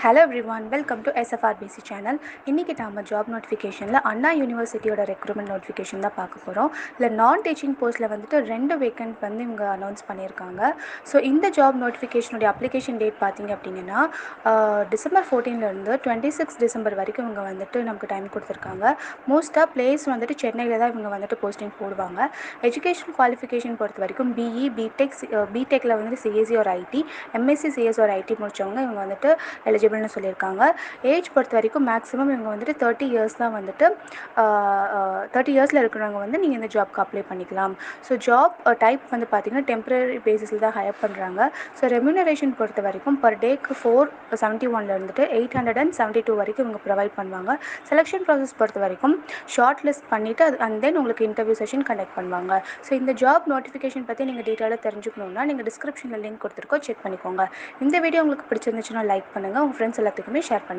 Hello everyone, welcome to SFRBC channel. இன்றைக்கி நம்ம job நோட்டிஃபிகேஷனில் அண்ணா யூனிவர்சிட்டியோட ரெக்ரூட்மெண்ட் நோட்டிஃபிகேஷன் தான் பார்க்க போகிறோம். இல்லை நான் டீச்சிங் போஸ்ட்டில் வந்துட்டு 2 வேக்கன்ட் வந்து இவங்க அனௌன்ஸ் பண்ணியிருக்காங்க. ஸோ இந்த ஜாப் நோட்டிஃபிகேஷனுடைய அப்ளிகேஷன் டேட் பார்த்திங்க அப்படின்னா December 14லேருந்து 26 December வரைக்கும் இவங்க வந்துட்டு நமக்கு டைம் கொடுத்துருக்காங்க. மோஸ்ட்டாக பிளேஸ் வந்துட்டு சென்னையில் தான் இவங்க வந்துட்டு போஸ்டிங் போடுவாங்க. எஜுகேஷன் குவாலிஃபிகேஷன் பொறுத்த வரைக்கும் BE, பிடெக்கில் வந்துட்டு சிஎஸ்சி ஒரு ஐடி, MSc சிஎஸ் ஒரு ஐடி முடித்தவங்க இவங்க வந்துட்டு எலிஜிபிள்னு சொல்லியிருக்காங்க. ஏஜ் பொறுத்த வரைக்கும் மேக்ஸிமம் இவங்க வந்துட்டு 30 இயர்ஸ் தான் வந்துட்டு 30 இயர்ஸில் இருக்கிறவங்க வந்து நீங்கள் இந்த ஜாப்க்கு அப்ளை பண்ணிக்கலாம். ஸோ ஜாப் டைப் வந்து பார்த்திங்கன்னா டெம்பரரி பேசிஸில் தான் ஹையர் பண்ணுறாங்க. ஸோ ரெம்யூனரேஷன் பொறுத்த வரைக்கும் பர் டேக்கு 471 இருந்துட்டு 872 வரைக்கும் இவங்க ப்ரொவைட் பண்ணுவாங்க. செலெக்ஷன் ப்ராசஸ் பொறுத்த வரைக்கும் ஷார்ட் லிஸ்ட் பண்ணிவிட்டு அண்ட் தென் உங்களுக்கு இன்டர்வியூ செஷன் கண்டக்ட் பண்ணுவாங்க. ஸோ இந்த ஜாப் நோட்டிஃபிகேஷன் பற்றி நீங்கள் டீட்டெயிலாக தெரிஞ்சுக்கணுன்னா நீங்கள் டிஸ்கிரிப்ஷனில் லிங்க் கொடுத்துருக்கோம், செக் பண்ணிக்கோங்க. இந்த வீடியோ உங்களுக்கு பிடிச்சிருந்துச்சுன்னா லைக் பண்ணுங்கள், உங்கள் ஃப்ரெண்ட்ஸ் எல்லாத்துக்குமே ஷேர் பண்ணுங்கள்.